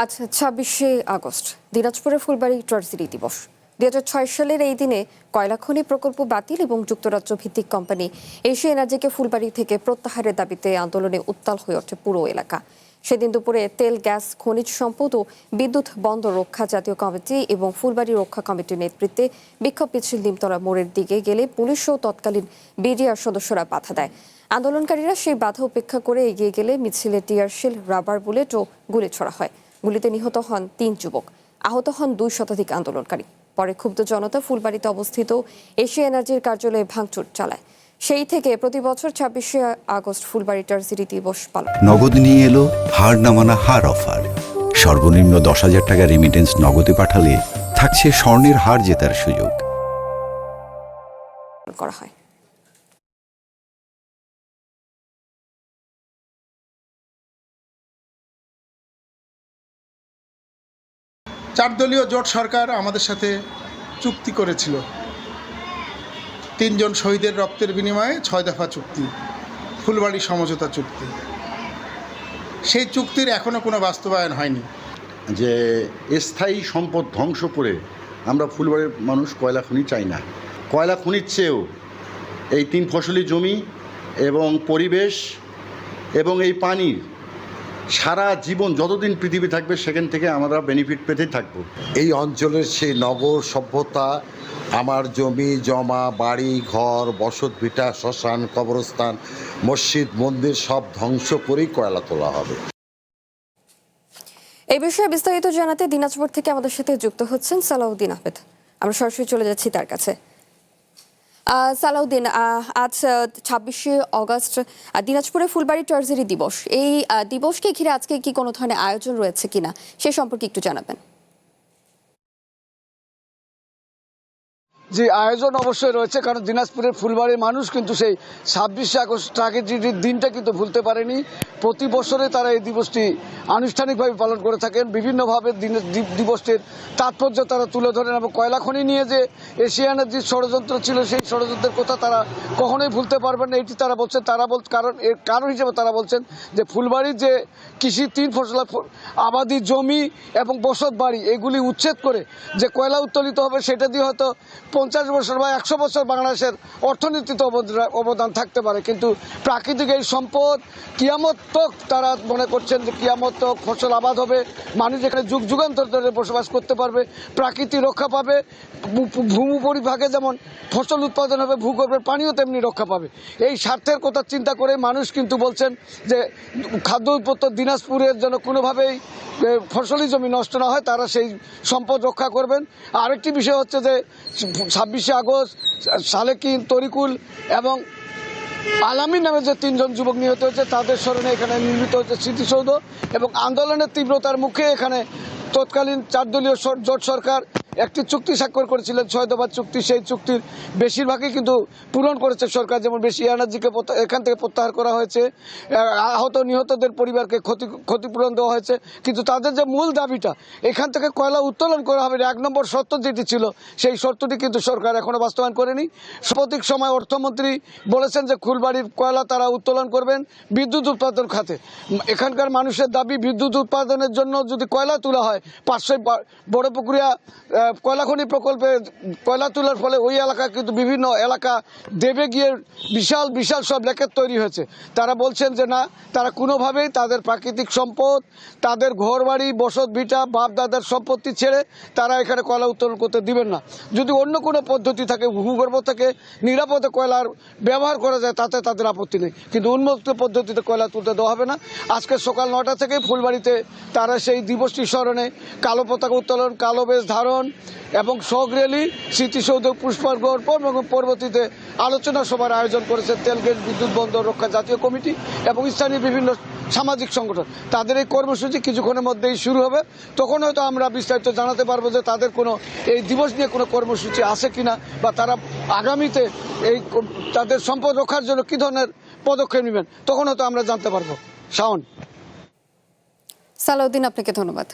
আজ ২৬শে আগস্ট দিনাজপুরের ফুলবাড়ি ট্রাজেডি দিবস। ২০০৬ সালের এই দিনে কয়লা খনি প্রকল্প বাতিল এবং যুক্তরাজ্য ভিত্তিক কোম্পানি এশিয়া এনার্জিকে ফুলবাড়ি থেকে প্রত্যাহারের দাবিতে আন্দোলনে উত্তাল হয়ে ওঠে পুরো এলাকা। সেদিন দুপুরে তেল, গ্যাস, খনিজ সম্পদ ও বিদ্যুৎ বন্দর রক্ষা জাতীয় কমিটি এবং ফুলবাড়ি রক্ষা কমিটির নেতৃত্বে বিক্ষোভ মিছিল নিমতলা মোড়ের দিকে গেলে পুলিশ ও তৎকালীন বিডিআর সদস্যরা বাধা দেয়। আন্দোলনকারীরা সেই বাধা উপেক্ষা করে এগিয়ে গেলে মিছিলে টিয়ারশেল, রাবার বুলেট ও গুলি ছোড়া হয়। গুলিতে নিহত হন ৩ যুবক, আহত হন ২ শতাধিক আন্দোলনকারী। পরে ক্ষুব্ধ জনতা ফুলবাড়িতে অবস্থিত এশিয়া এনার্জির কার্যালয়ে ভাঙচুর চালায়। সেই থেকে প্রতি বছর ২৬শে আগস্ট ফুলবাড়ি ট্রাজেডি দিবস পালন। নগদ নিয়ে এলো হার না মানা হার অফার। সর্বনিম্ন ১০,০০০ টাকা রেমিটেন্স নগদে পাঠালে থাকছে স্বর্ণের হার জেতার সুযোগ করা হয়। চার দলীয় জোট সরকার আমাদের সাথে চুক্তি করেছিল। ৩ জন শহীদের রক্তের বিনিময়ে ৬ দফা চুক্তি, ফুলবাড়ি সমঝোতা চুক্তি। সেই চুক্তির এখনও কোনো বাস্তবায়ন হয়নি। যে স্থায়ী সম্পদ ধ্বংস করে আমরা ফুলবাড়ির মানুষ কয়লা খনি চাই না। কয়লা খনির চেয়েও এই ৩ ফসলি জমি এবং পরিবেশ এবং এই পানির সারা জীবন যতদিন পৃথিবী থাকবে সেখান থেকে আমরা বেনিফিট পেতেই থাকব। এই অঞ্চলের সেই নগর সভ্যতা, আমার জমি জমা, বাড়ি ঘর, বসত ভিটা, শ্মশান, কবরস্থান, মসজিদ, মন্দির সব ধ্বংস করেই কয়লা তোলা হবে। এই বিষয়ে বিস্তারিত জানাতে দিনাজপুর থেকে আমাদের সাথে যুক্ত হচ্ছেন সালাউদ্দিন আহমেদ। আমরা সরাসরি চলে যাচ্ছি তার কাছে। সালাউদ্দিন, আজ ২৬শে আগস্ট দিনাজপুরে ফুলবাড়ি ট্রাজেডি দিবস। এই দিবসকে ঘিরে আজকে কি কোনো ধরনের আয়োজন রয়েছে কিনা সে সম্পর্কে একটু জানাবেন। যে আয়োজন অবশ্যই রয়েছে, কারণ দিনাজপুরের ফুলবাড়ির মানুষ কিন্তু সেই ২৬শে আগস্ট ট্রাজেডির দিনটা কিন্তু ভুলতে পারেনি। প্রতি বছরে তারা এই দিবসটি আনুষ্ঠানিকভাবে পালন করে থাকেন। বিভিন্নভাবে দিবসটির তাৎপর্য তারা তুলে ধরেন এবং কয়লা খনি নিয়ে যে এশিয়া এনার্জির ষড়যন্ত্র ছিল সেই ষড়যন্ত্রের কথা তারা কখনোই ভুলতে পারবেন না, এটি তারা বলছেন। কারণ এর কারণ হিসেবে তারা বলছেন যে ফুলবাড়ির যে কৃষি ৩ ফসলা আবাদি জমি এবং বসত বাড়ি এগুলি উচ্ছেদ করে যে কয়লা উত্তোলিত হবে সেটা দিয়ে হয়তো ৫০ বছর বা ১০০ বছর বাংলাদেশের অর্থনীতিতে অবদান থাকতে পারে, কিন্তু প্রাকৃতিক এই সম্পদ কিয়ামত তক তারা মনে করছেন যে কিয়ামত তক ফসল আবাদ হবে, মানুষ এখানে যুগ যুগান্তর ধরে বসবাস করতে পারবে, প্রাকৃতি রক্ষা পাবে, ভূমি পরিভাগে যেমন ফসল উৎপাদন হবে, ভূগর্ভের পানিও তেমনি রক্ষা পাবে। এই স্বার্থের কথা চিন্তা করে মানুষ কিন্তু বলছেন যে খাদ্য উৎপত্তি দিনাজপুরের যেন কোনোভাবেই ফসলি জমি নষ্ট না হয়, তারা সেই সম্পদ রক্ষা করবেন। আরেকটি বিষয় হচ্ছে যে ২৬শে আগস্ট সালেকিন, তরিকুল এবং আলামিন নামে যে ৩ জন যুবক নিহত হয়েছে তাদের স্মরণে এখানে নির্মিত হচ্ছে স্মৃতিসৌধ এবং আন্দোলনের তীব্রতার মুখে এখানে তৎকালীন ৪ দলীয় জোট সরকার একটি চুক্তি স্বাক্ষর করেছিলেন, ৬ দফা চুক্তি। সেই চুক্তির বেশিরভাগই কিন্তু পূরণ করেছে সরকার। যেমন বেশি এনার্জিকে এখান থেকে প্রত্যাহার করা হয়েছে, আহত নিহতদের পরিবারকে ক্ষতিপূরণ দেওয়া হয়েছে, কিন্তু তাদের যে মূল দাবিটা এখান থেকে কয়লা উত্তোলন করা হবে ১ নম্বর শর্ত যেটি ছিল সেই শর্তটি কিন্তু সরকার এখনও বাস্তবায়ন করেনি। সাম্প্রতিক সময় অর্থমন্ত্রী বলেছেন যে ফুলবাড়ির কয়লা তারা উত্তোলন করবেন বিদ্যুৎ উৎপাদন খাতে। এখানকার মানুষের দাবি বিদ্যুৎ উৎপাদনের জন্য যদি কয়লা তোলা হয় পার্শ্বই বড়পুকুরিয়া কয়লা খনি প্রকল্পে কয়লা তোলার ফলে ওই এলাকা কিন্তু বিভিন্ন এলাকা দেবে গিয়ে বিশাল বিশাল সব লেকের তৈরি হয়েছে। তারা বলছেন যে না, তারা কোনোভাবেই তাদের প্রাকৃতিক সম্পদ, তাদের ঘরবাড়ি, বসত ভিটা, বাপ দাদার সম্পত্তি ছেড়ে তারা এখানে কয়লা উত্তোলন করতে দিবেন না। যদি অন্য কোনো পদ্ধতি থাকে, ভূগর্ভ থেকে নিরাপদে কয়লার ব্যবহার করা যায়, তাতে তাদের আপত্তি নেই, কিন্তু উন্মুক্ত পদ্ধতিতে কয়লা তুলতে দেওয়া হবে না। আজকে সকাল ৯টা থেকে ফুলবাড়িতে তারা সেই দিবসটি স্মরণে কালো পতাকা উত্তোলন, কালো বেশ ধারণ এবং শোক র্যালি, স্মৃতিসৌধ পুষ্পার্ঘ অর্পণ এবং পরবর্তীতে আলোচনা সভার আয়োজন করেছে তেলগেট বিদ্যুৎ বন্দর রক্ষা জাতীয় কমিটি এবং স্থানীয় বিভিন্ন সামাজিক সংগঠন। তাদের এই কর্মসূচি কিছুক্ষণের মধ্যেই শুরু হবে, তখন হয়তো আমরা বিস্তারিত জানাতে পারবো যে তাদের কোনো এই দিবস নিয়ে কোনো কর্মসূচি আছে কিনা বা তারা আগামীতে এই তাদের সম্পদ রক্ষার জন্য কী ধরনের পদক্ষেপ নেবেন, তখন হয়তো আমরা জানতে পারবো। শাওন। সালাউদ্দিন, আপনাকে ধন্যবাদ।